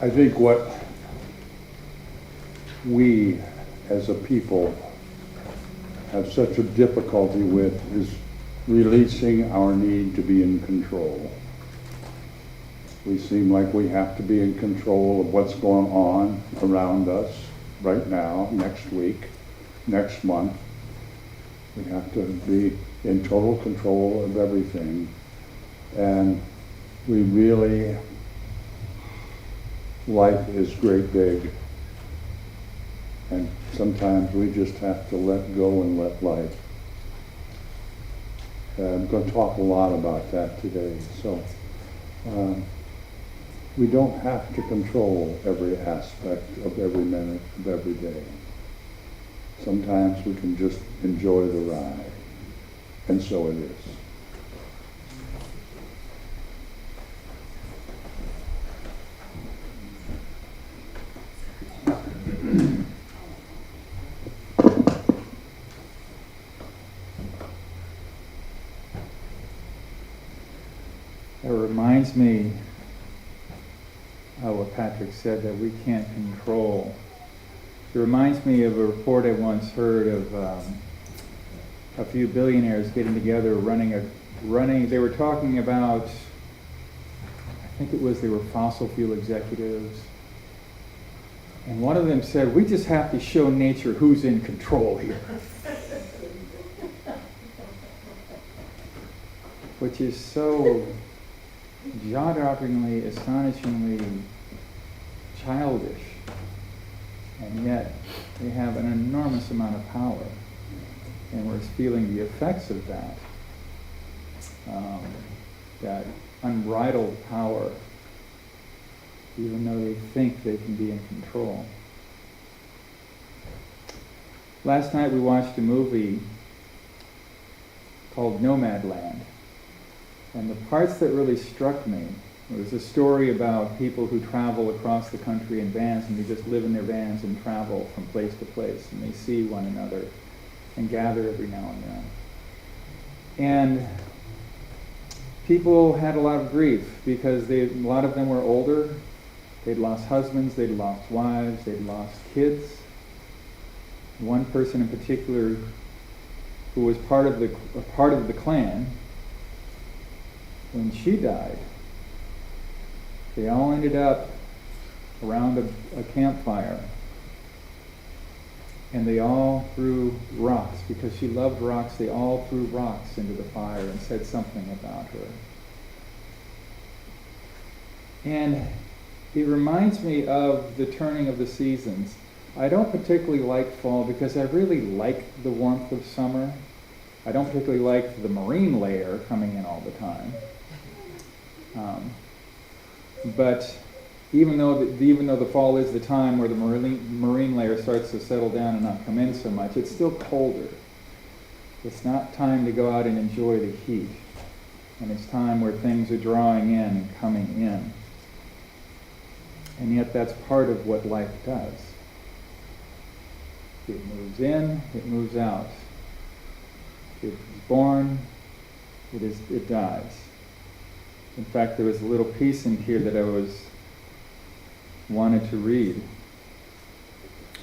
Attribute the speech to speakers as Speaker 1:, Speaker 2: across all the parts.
Speaker 1: I think what we as a people have such a difficulty with is releasing our need to be in control. We seem like we have to be in control of what's going on around us right now, next week, next month. We have to be in total control of everything. And we really, life is great big. And sometimes we just have to let go and let life. I'm going to talk a lot about that today. So we don't have to control every aspect of every minute of every day. Sometimes we can just enjoy the ride. And so it is.
Speaker 2: It reminds me of what Patrick said, that we can't control. It reminds me of a report I once heard of a few billionaires getting together, running. They were talking about, I think it was they were fossil fuel executives, and one of them said, "We just have to show nature who's in control here," which is so jaw-droppingly, astonishingly childish, and yet they have an enormous amount of power, and we're feeling the effects of that, that unbridled power, even though they think they can be in control. Last night we watched a movie called Nomadland. And the parts that really struck me was a story about people who travel across the country in vans, and they just live in their vans and travel from place to place, and they see one another and gather every now and then. And people had a lot of grief because a lot of them were older. They'd lost husbands, they'd lost wives, they'd lost kids. One person in particular who was part of the clan, when she died, they all ended up around a campfire, and they all threw rocks. Because she loved rocks, they all threw rocks into the fire and said something about her. And it reminds me of the turning of the seasons. I don't particularly like fall because I really like the warmth of summer. I don't particularly like the marine layer coming in all the time. But even though the fall is the time where the marine layer starts to settle down and not come in so much, it's still colder. It's not time to go out and enjoy the heat. And it's time where things are drawing in and coming in. And yet that's part of what life does. It moves in, it moves out. It is born, it dies. In fact, there was a little piece in here that I wanted to read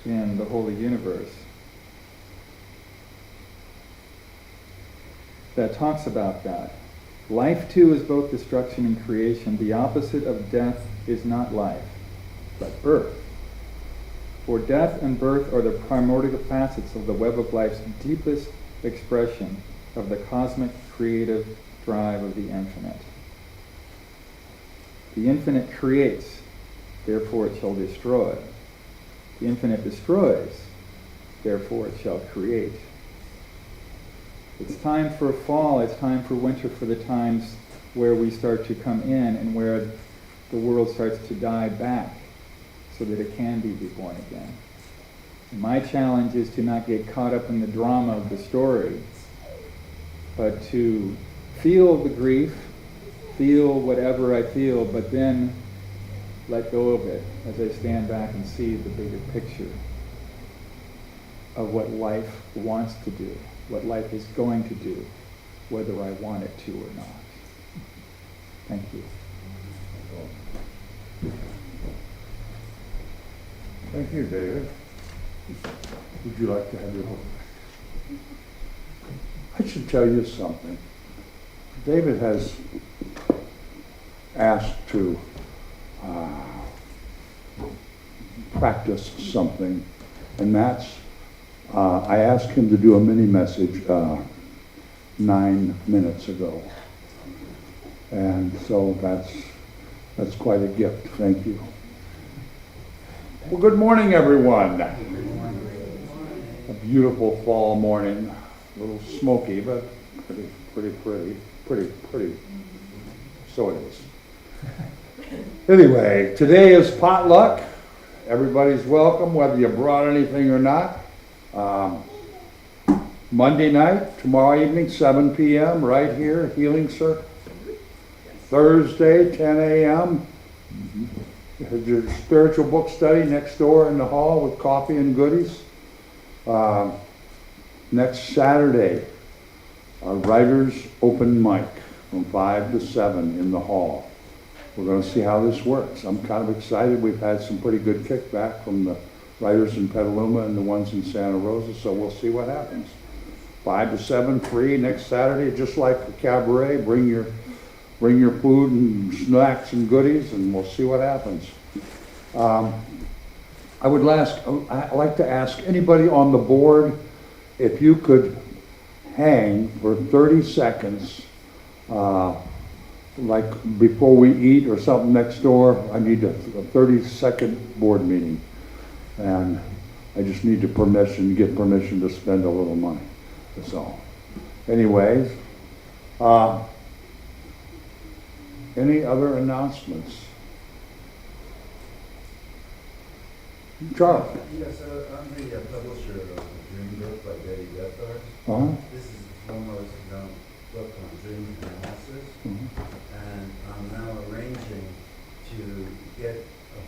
Speaker 2: in the Holy Universe that talks about that. Life too is both destruction and creation. The opposite of death is not life, but birth. For death and birth are the primordial facets of the web of life's deepest expression of the cosmic creative drive of the infinite. The infinite creates, therefore it shall destroy. The infinite destroys, therefore it shall create. It's time for fall, it's time for winter, for the times where we start to come in and where the world starts to die back so that it can be reborn again. And my challenge is to not get caught up in the drama of the story, but to feel the grief, feel whatever I feel, but then let go of it as I stand back and see the bigger picture of what life wants to do, what life is going to do, whether I want it to or not. Thank you.
Speaker 1: Thank you, David. Would you like to have your book? I should tell you something. David has asked to practice something, and that's, I asked him to do a mini message 9 minutes ago. And so that's quite a gift. Thank you. Well, good morning, everyone. A beautiful fall morning, a little smoky, but pretty. So it is. Anyway, today is potluck. Everybody's welcome, whether you brought anything or not. Monday night, tomorrow evening, 7 p.m., right here, Healing Circle. Thursday, 10 a.m., your spiritual book study next door in the hall with coffee and goodies. Next Saturday, a writer's open mic from 5 to 7 in the hall. We're going to see how this works. I'm kind of excited. We've had some pretty good kickback from the writers in Petaluma and the ones in Santa Rosa, so we'll see what happens. 5 to 7, free next Saturday, just like the cabaret. Bring your food and snacks and goodies, and we'll see what happens. I'd like to ask anybody on the board if you could hang for 30 seconds, like before we eat or something next door. I need a 30-second board meeting, and I just need get permission to spend a little money. That's all. Anyways, any other announcements? Charles?
Speaker 3: Yes, I'm the publisher of the Dream Book by Betty Bethard. This is the foremost known book on dream analysis. And I'm now arranging to get a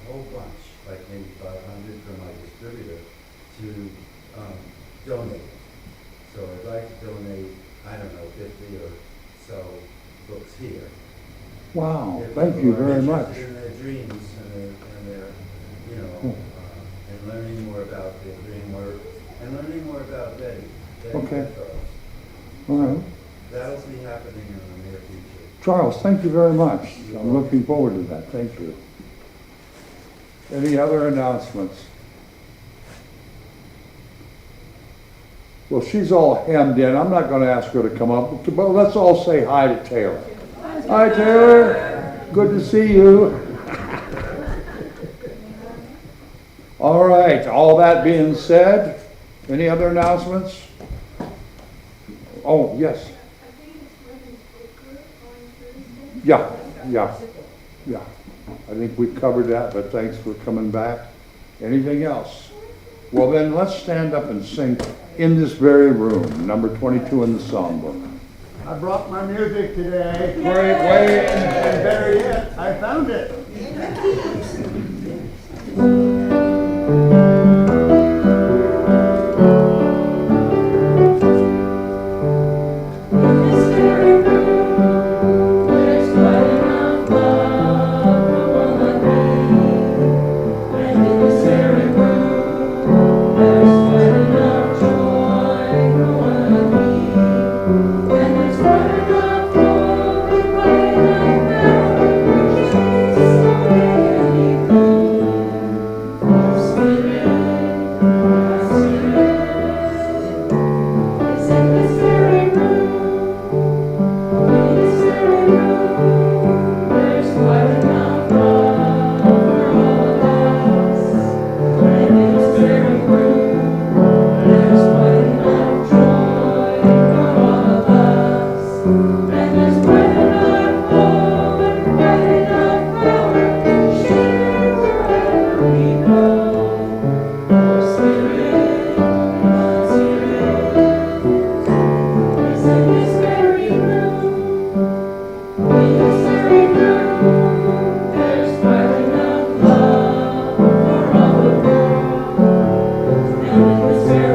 Speaker 3: whole bunch, like maybe 500 from my distributor, to donate. So I'd like to donate, I don't know, 50 or so books here.
Speaker 1: Wow,
Speaker 3: If
Speaker 1: thank you
Speaker 3: people are
Speaker 1: very much.
Speaker 3: interested in their dreams and their and learning more about their dream work and learning more about Betty.
Speaker 1: Okay.
Speaker 3: Bethard.
Speaker 1: All right.
Speaker 3: That'll be happening in the near future.
Speaker 1: Charles, thank you very much. I'm looking forward to that. Thank you. Any other announcements? Well, she's all hemmed in. I'm not going to ask her to come up, but let's all say hi to Taylor. Hi, Taylor. Good to see you. All right. All that being said, any other announcements? Oh, yes. Yeah. I think we covered that, but thanks for coming back. Anything else? Well, then let's stand up and sing In This Very Room, number 22 in the songbook.
Speaker 4: I brought my music today.
Speaker 1: Wait.
Speaker 4: And better yet, I found it.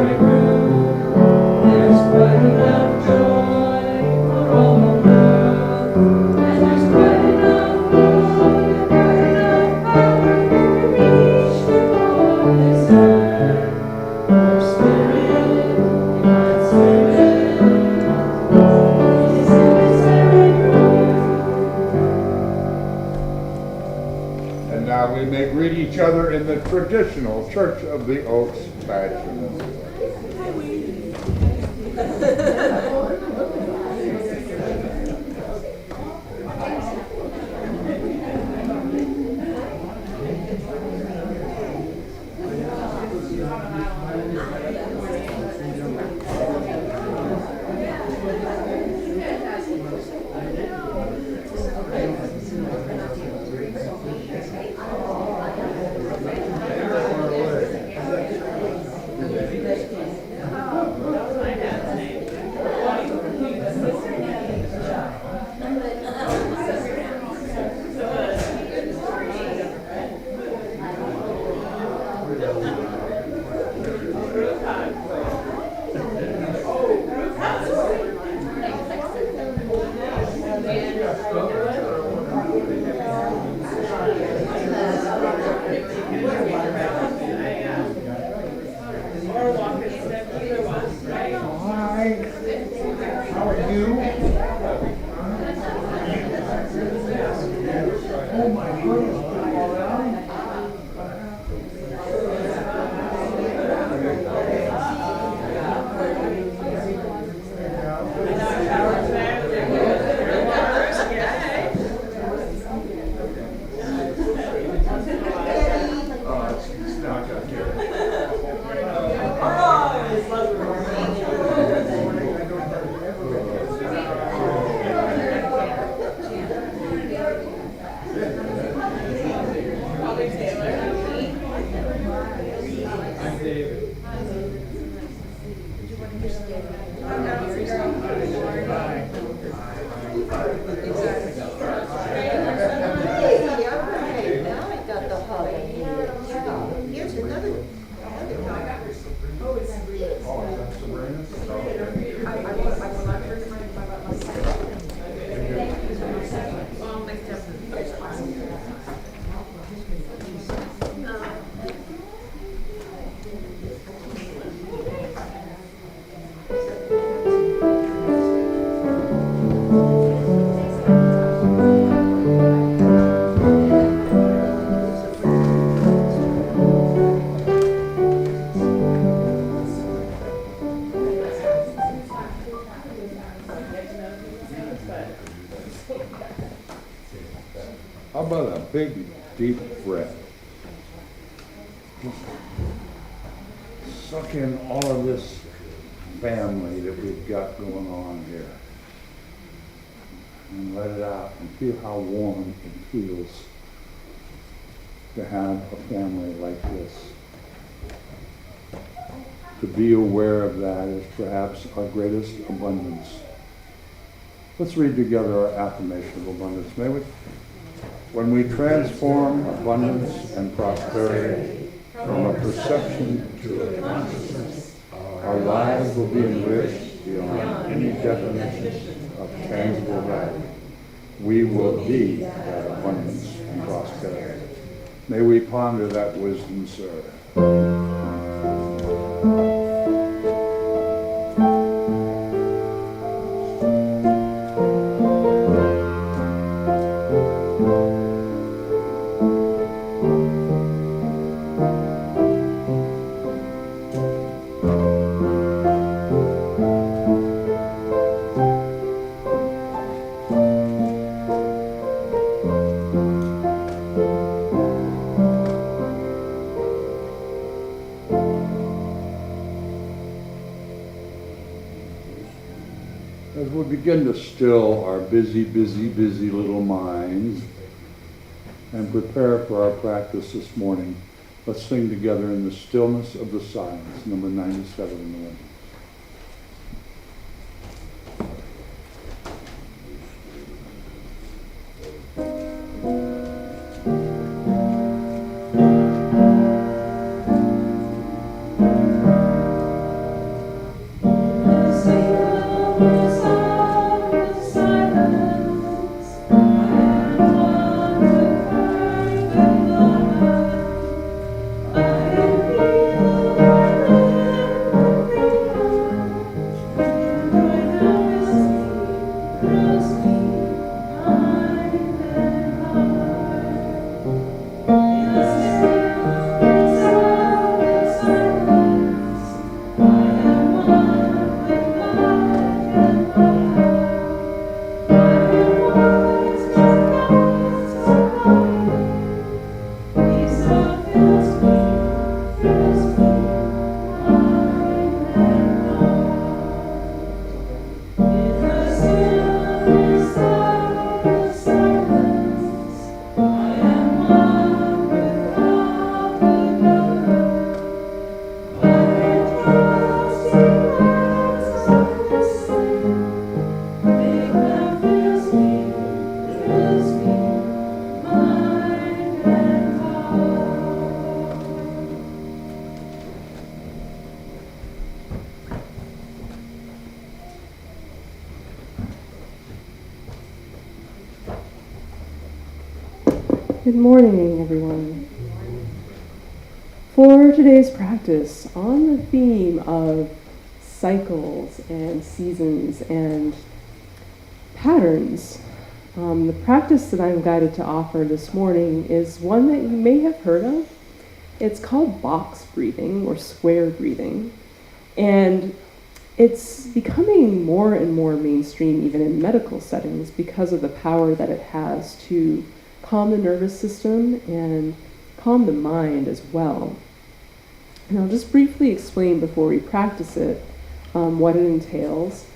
Speaker 5: Very rude.
Speaker 1: each other in the traditional Church of the Oaks fashion. How about a big, deep breath? Just suck in all of this family that we've got going on here. And let it out and feel how warm it feels to have a family like this. To be aware of that is perhaps our greatest abundance. Let's read together our affirmation of abundance, may we? When we transform abundance and prosperity from a perception to a consciousness, our lives will be enriched beyond any definition of tangible value. We will be that abundance and prosperity. May we ponder that wisdom, sir. As we begin to still our busy little minds and prepare for our practice this morning, let's sing together in the stillness of the silence, number 97 in the hymn.
Speaker 5: I Good morning, everyone. For today's practice, on the theme of cycles and seasons and patterns, the practice that I'm guided to offer this morning is one that you may have heard of. It's called box breathing or square breathing, and it's becoming more and more mainstream even in medical settings because of the power that it has to calm the nervous system and calm the mind as well. And I'll just briefly explain before we practice it what it entails.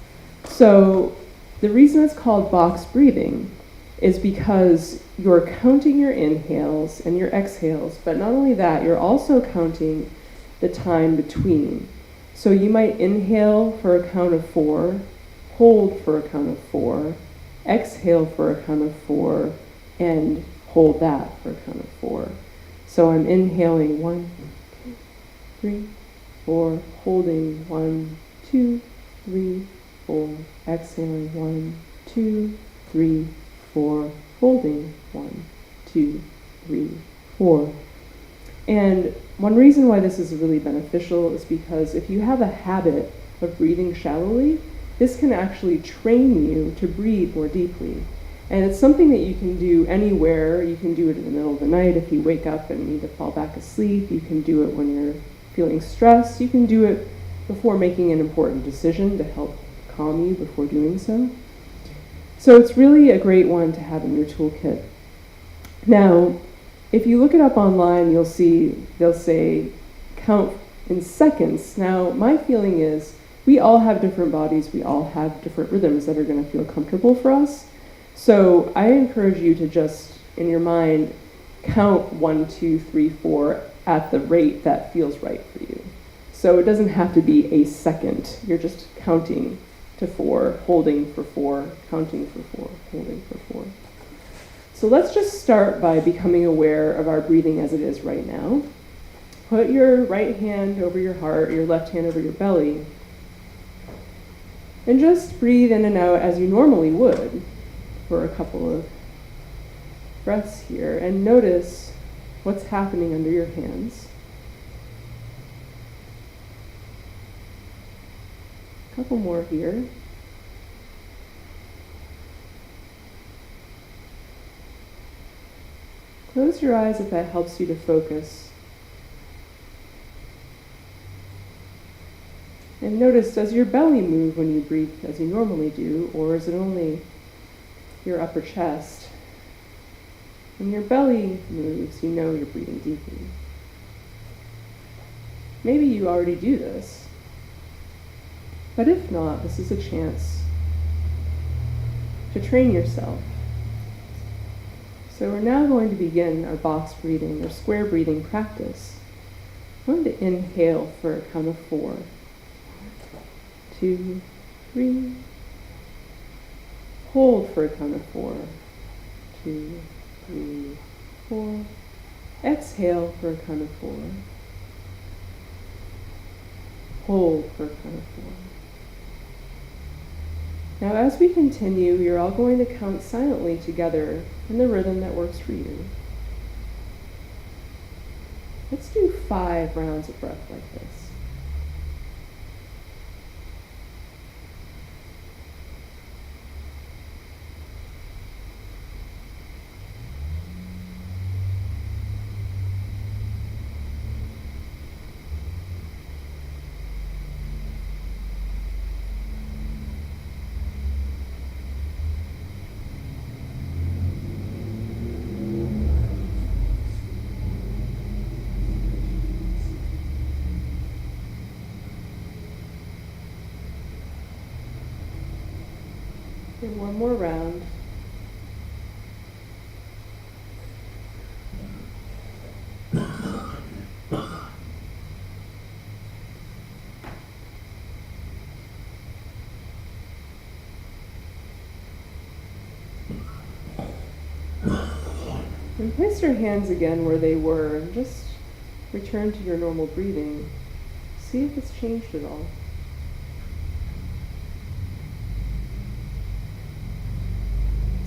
Speaker 5: So the reason it's called box breathing is because you're counting your inhales and your exhales, but not only that, you're also counting the time between. So you might inhale for a count of 4, hold for a count of 4, exhale for a count of 4, and hold that for a count of 4. So I'm inhaling 1, 2, 3, 4, holding 1, 2, 3, 4, exhaling 1, 2, 3, 4, holding 1, 2, 3, 4. And one reason why this is really beneficial is because if you have a habit of breathing shallowly, this can actually train you to breathe more deeply. And it's something that you can do anywhere. You can do it in the middle of the night if you wake up and need to fall back asleep. You can do it when you're feeling stressed. You can do it before making an important decision to help calm you before doing so. So it's really a great one to have in your toolkit. Now, if you look it up online, you'll see they'll say count in seconds. Now, my feeling is we all have different bodies. We all have different rhythms that are going to feel comfortable for us. So I encourage you to just, in your mind, count 1, 2, 3, 4 at the rate that feels right for you. So it doesn't have to be a second. You're just counting to 4, holding for 4, counting for 4, holding for 4. So let's just start by becoming aware of our breathing as it is right now. Put your right hand over your heart, your left hand over your belly, and just breathe in and out as you normally would for a couple of breaths here, and notice what's happening under your hands. A couple more here. Close your eyes if that helps you to focus. And notice, does your belly move when you breathe as you normally do, or is it only your upper chest? When your belly moves, you know you're breathing deeply. Maybe you already do this, but if not, this is a chance to train yourself. So we're now going to begin our box breathing or square breathing practice. I'm going to inhale for a count of 4. 2, 3. Hold for a count of 4. 2, 3, 4. Exhale for a count of 4. Hold for a count of 4. Now as we continue, you're all going to count silently together in the rhythm that works for you. Let's do 5 rounds of breath like this. And one more round. And place your hands again where they were and just return to your normal breathing. See if it's changed at all.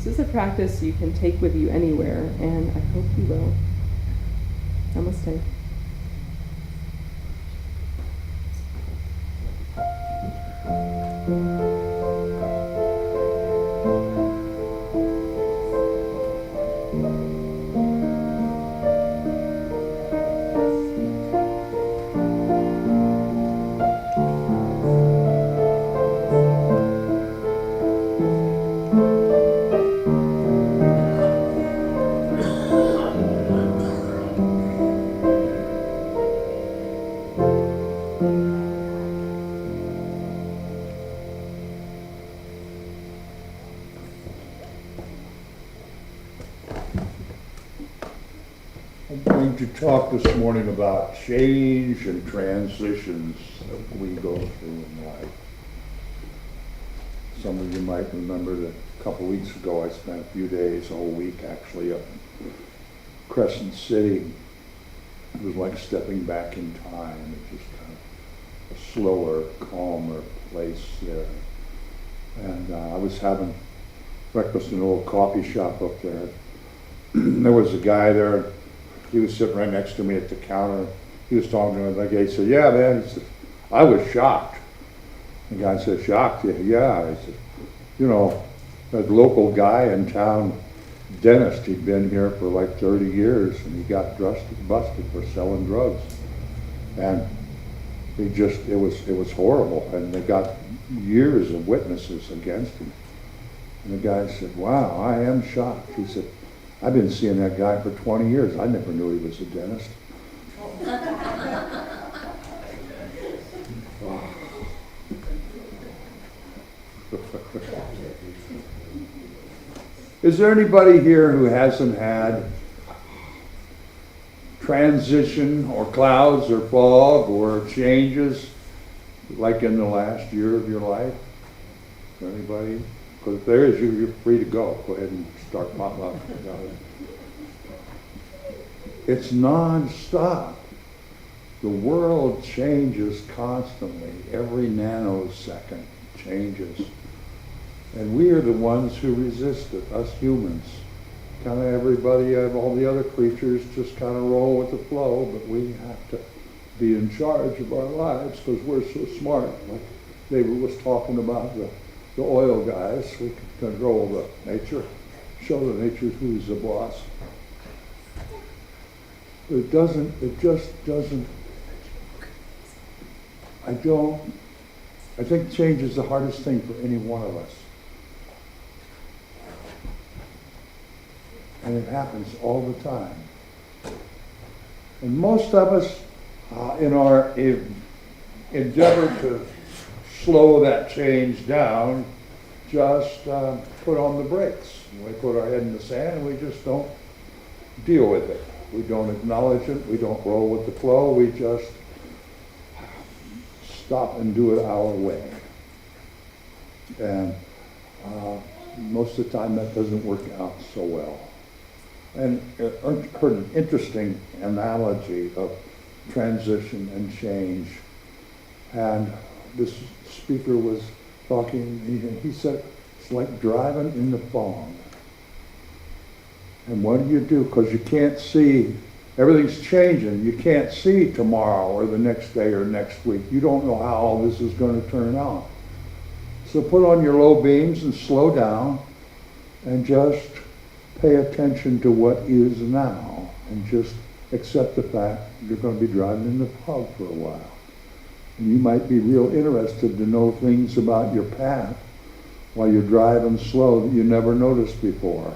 Speaker 5: This is a practice you can take with you anywhere, and I hope you will. Namaste.
Speaker 1: I'm going to talk this morning about change and transitions that we go through in life. Some of you might remember that a couple weeks ago I spent a few days, a whole week actually, up in Crescent City. It was like stepping back in time. It's just kind of a slower, calmer place there. And I was having breakfast in a little coffee shop up there. There was a guy there. He was sitting right next to me at the counter. He was talking to me like, he said, "Yeah, man," he said, "I was shocked." The guy said, "Shocked? Yeah." I said, "You know, that local guy in town, dentist, he'd been here for like 30 years and he got busted for selling drugs. And it was horrible. And they got years of witnesses against him." And the guy said, "Wow, I am shocked." He said, "I've been seeing that guy for 20 years. I never knew he was a dentist." Is there anybody here who hasn't had transition or clouds or fog or changes like in the last year of your life? Is there anybody? Because if there is, you're free to go. Go ahead and start popping up. It's non-stop. The world changes constantly. Every nanosecond changes. And we are the ones who resist it, us humans. Kind of everybody, all the other creatures just kind of roll with the flow, but we have to be in charge of our lives because we're so smart. Like David was talking about the oil guys, we can control the nature, show the nature who's the boss. But it just doesn't, I think change is the hardest thing for any one of us. And it happens all the time. And most of us, in our endeavor to slow that change down, just put on the brakes. We put our head in the sand and we just don't deal with it. We don't acknowledge it. We don't roll with the flow. We just stop and do it our way. And most of the time that doesn't work out so well. And I heard an interesting analogy of transition and change. And this speaker was talking, he said, it's like driving in the fog. And what do? Because you can't see, everything's changing. You can't see tomorrow or the next day or next week. You don't know how all this is going to turn out. So put on your low beams and slow down and just pay attention to what is now and just accept the fact you're going to be driving in the fog for a while. And you might be real interested to know things about your path while you're driving slow that you never noticed before.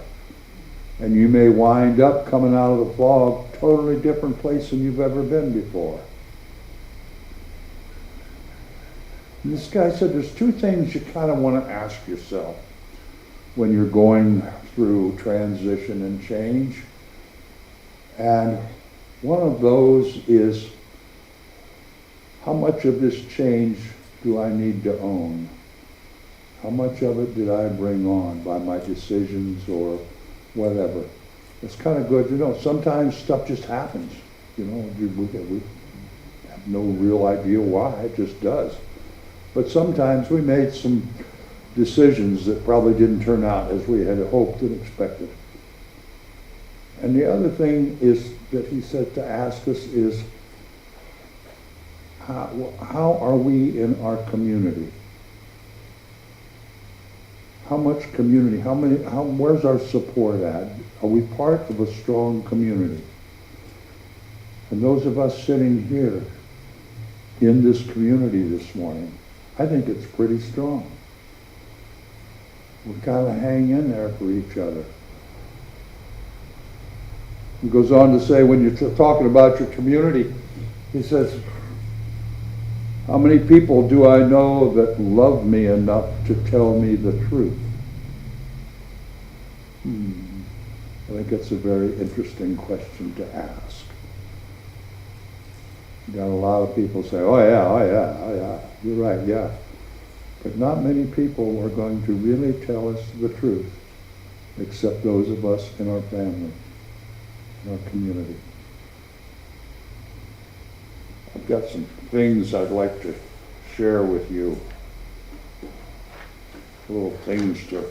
Speaker 1: And you may wind up coming out of the fog totally different place than you've ever been before. And this guy said there's two things you kind of want to ask yourself when you're going through transition and change. And one of those is, how much of this change do I need to own? How much of it did I bring on by my decisions or whatever? It's kind of good. Sometimes stuff just happens. We have no real idea why. It just does. But sometimes we made some decisions that probably didn't turn out as we had hoped and expected. And the other thing is that he said to ask us is, how are we in our community? How much community, where's our support at? Are we part of a strong community? And those of us sitting here in this community this morning, I think it's pretty strong. We kind of hang in there for each other. He goes on to say, when you're talking about your community, he says, how many people do I know that love me enough to tell me the truth? I think it's a very interesting question to ask. You got a lot of people say, oh yeah, you're right, yeah. But not many people are going to really tell us the truth, except those of us in our family, in our community. I've got some things I'd like to share with you, little things to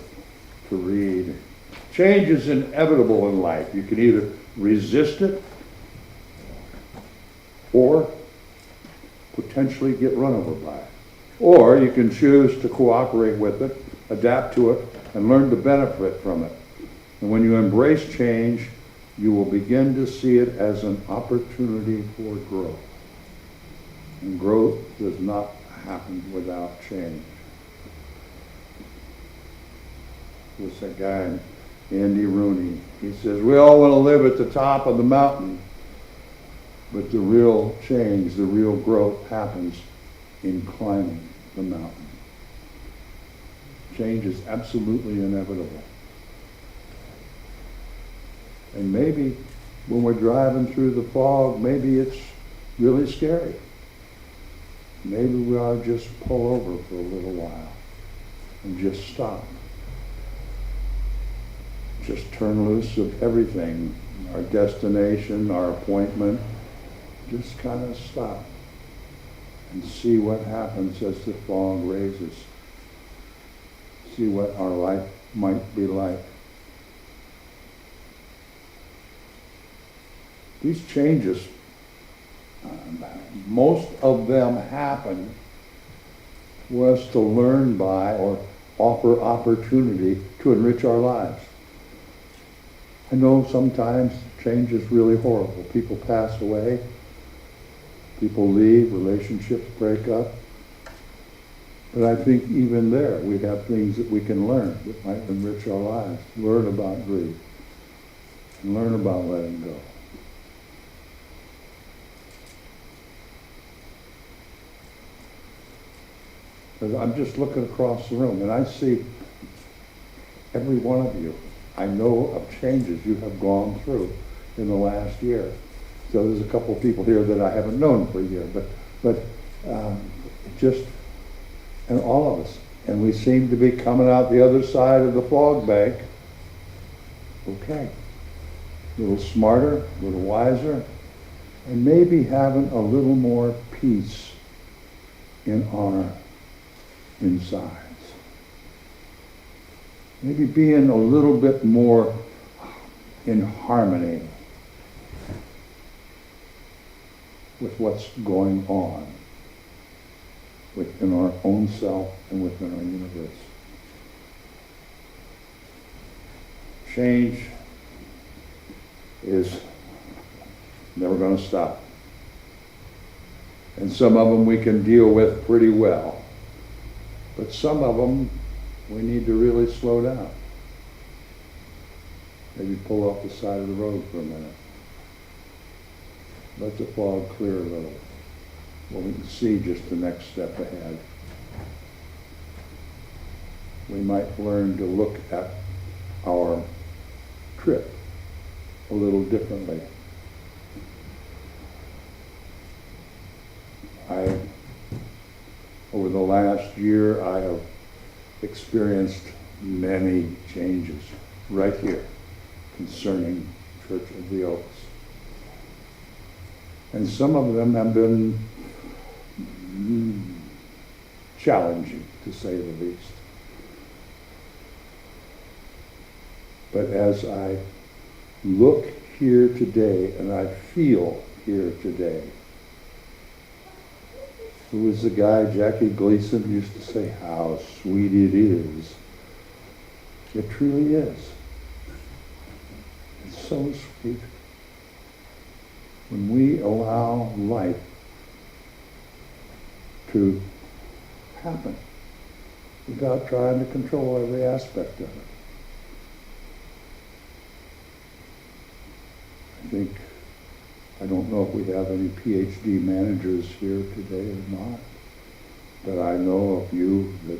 Speaker 1: read. Change is inevitable in life. You can either resist it or potentially get run over by it. Or you can choose to cooperate with it, adapt to it, and learn to benefit from it. And when you embrace change, you will begin to see it as an opportunity for growth. And growth does not happen without change. There's a guy, Andy Rooney. He says, we all want to live at the top of the mountain, but the real change, the real growth happens in climbing the mountain. Change is absolutely inevitable. And maybe when we're driving through the fog, maybe it's really scary. Maybe we ought to just pull over for a little while and just stop. Just turn loose of everything, our destination, our appointment. Just kind of stop and see what happens as the fog raises. See what our life might be like. These changes, most of them happen for us to learn by or offer opportunity to enrich our lives. I know sometimes change is really horrible. People pass away, people leave, relationships break up. But I think even there we have things that we can learn that might enrich our lives. Learn about grief and learn about letting go. I'm just looking across the room and I see every one of you. I know of changes you have gone through in the last year. So there's a couple of people here that I haven't known for a year, but just, and all of us. And we seem to be coming out the other side of the fog bank. Okay. A little smarter, a little wiser, and maybe having a little more peace in our insides. Maybe being a little bit more in harmony with what's going on within our own self and within our universe. Change is never going to stop. And some of them we can deal with pretty well. But some of them, we need to really slow down. Maybe pull off the side of the road for a minute. Let the fog clear a little. Well, we can see just the next step ahead. We might learn to look at our trip a little differently. Over the last year, I have experienced many changes right here concerning Church of the Oaks. And some of them have been challenging, to say the least. But as I look here today and I feel here today, who was the guy, Jackie Gleason, used to say, how sweet it is. It truly is. It's so sweet. When we allow life to happen without trying to control every aspect of it. I don't know if we have any PhD managers here today or not, but I know of you that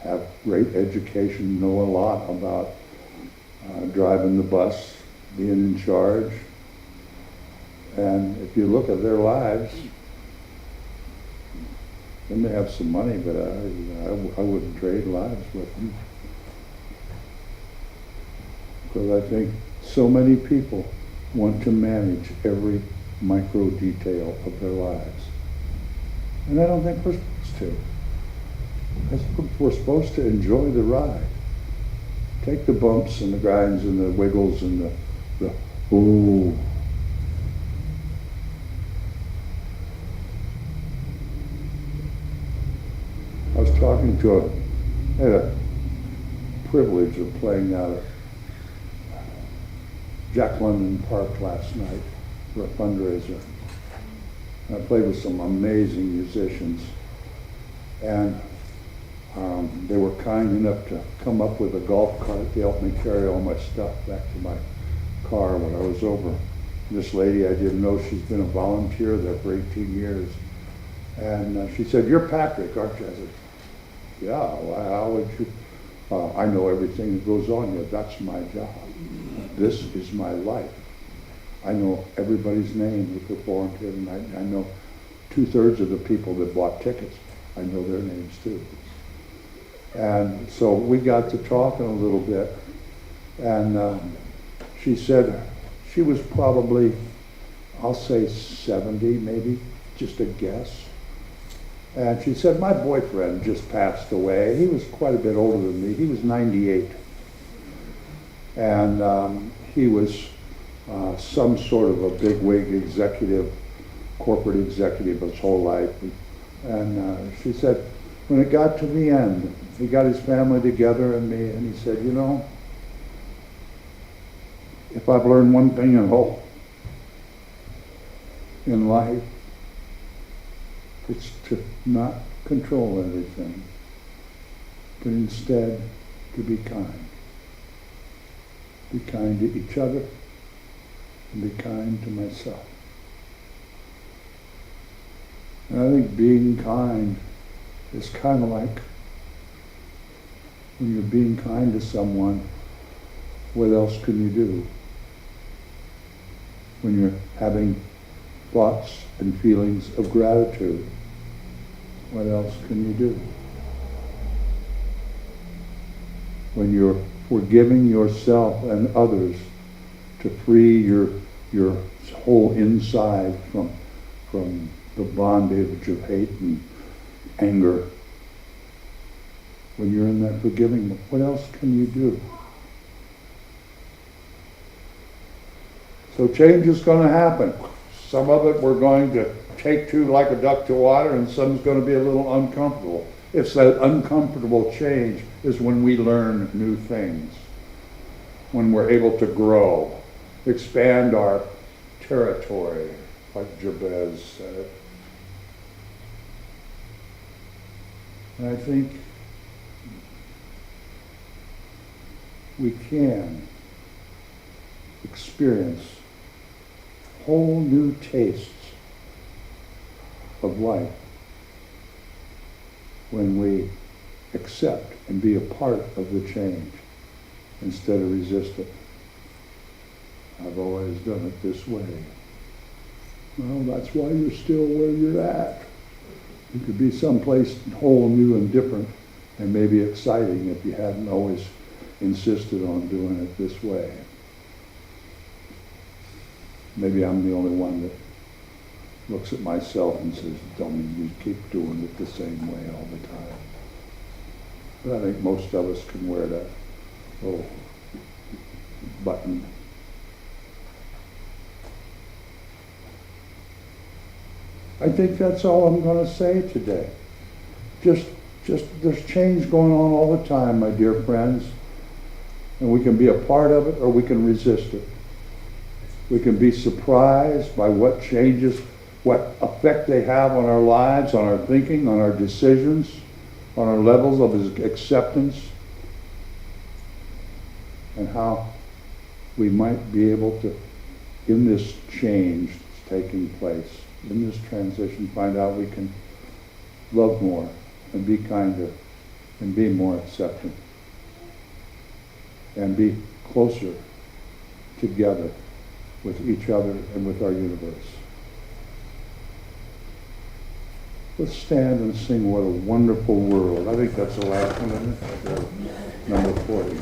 Speaker 1: have great education, know a lot about driving the bus, being in charge. And if you look at their lives, they may have some money, but I wouldn't trade lives with them. Because I think so many people want to manage every micro detail of their lives. And I don't think we're supposed to. I think we're supposed to enjoy the ride. Take the bumps and the grinds and the wiggles and the ooh. I was talking to had a privilege of playing out at Jack London Park last night for a fundraiser. And I played with some amazing musicians, and they were kind enough to come up with a golf cart to help me carry all my stuff back to my car when I was over. This lady, I didn't know, she's been a volunteer there for 18 years. And she said, "You're Patrick, aren't you?" I said, "Yeah, well, how would you?" "I know everything that goes on here. That's my job. This is my life. I know everybody's name who performed here tonight. I know 2/3 of the people that bought tickets. I know their names too." And so we got to talking a little bit, and she said she was probably, I'll say 70 maybe, just a guess. And she said, "My boyfriend just passed away. He was quite a bit older than me. He was 98. And he was some sort of a bigwig executive, corporate executive his whole life." And she said, when it got to the end, he got his family together and me, and he said, "You know, if I've learned one thing in life, it's to not control everything, but instead to be kind. Be kind to each other and be kind to myself." And I think being kind is kind of like when you're being kind to someone, what else can you do? When you're having thoughts and feelings of gratitude, what else can you do? When you're forgiving yourself and others to free your whole inside from the bondage of hate and anger, when you're in that forgiving, what else can you do? So change is going to happen. Some of it we're going to take to like a duck to water, and some's going to be a little uncomfortable. It's that uncomfortable change is when we learn new things, when we're able to grow, expand our territory, like Jabez said. And I think we can experience whole new tastes of life when we accept and be a part of the change instead of resist it. I've always done it this way. Well, that's why you're still where you're at. You could be someplace whole new and different and maybe exciting if you hadn't always insisted on doing it this way. Maybe I'm the only one that looks at myself and says, "Don't you keep doing it the same way all the time." But I think most of us can wear that little button. I think that's all I'm going to say today. Just there's change going on all the time, my dear friends. And we can be a part of it or we can resist it. We can be surprised by what changes, what effect they have on our lives, on our thinking, on our decisions, on our levels of acceptance, and how we might be able to, in this change that's taking place, in this transition, find out we can love more and be kinder and be more accepting and be closer together with each other and with our universe. Let's stand and sing What a Wonderful World. I think that's the last one, isn't it? Number 40.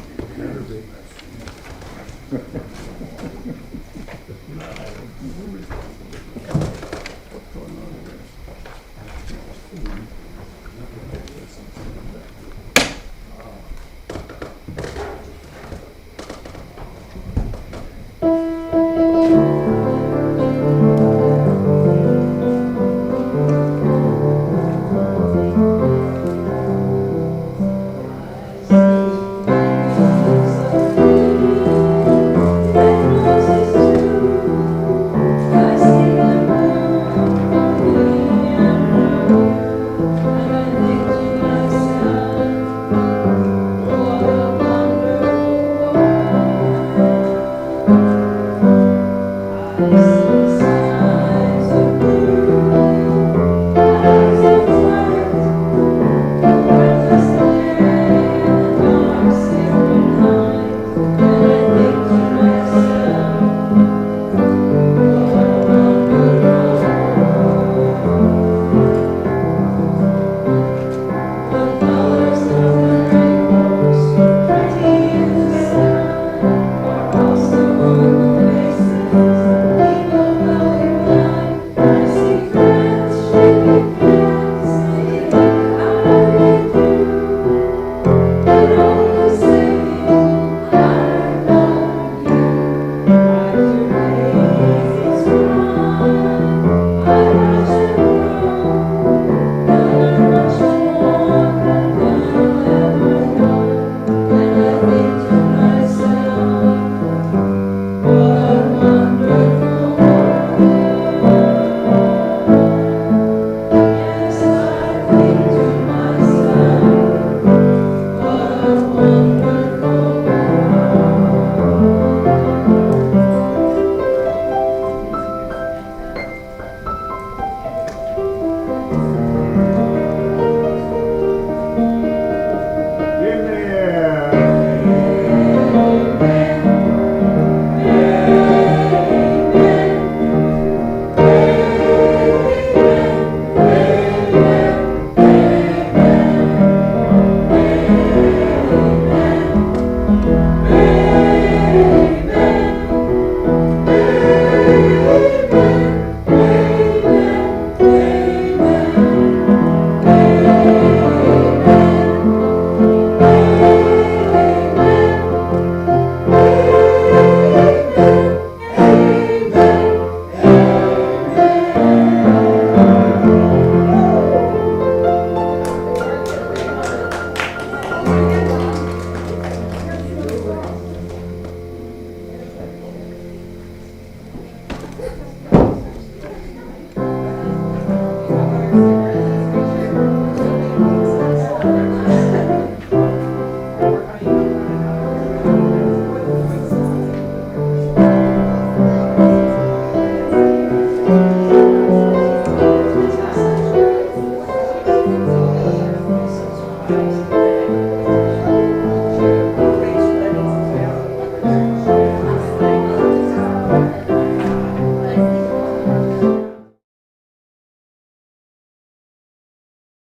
Speaker 6: Thank you.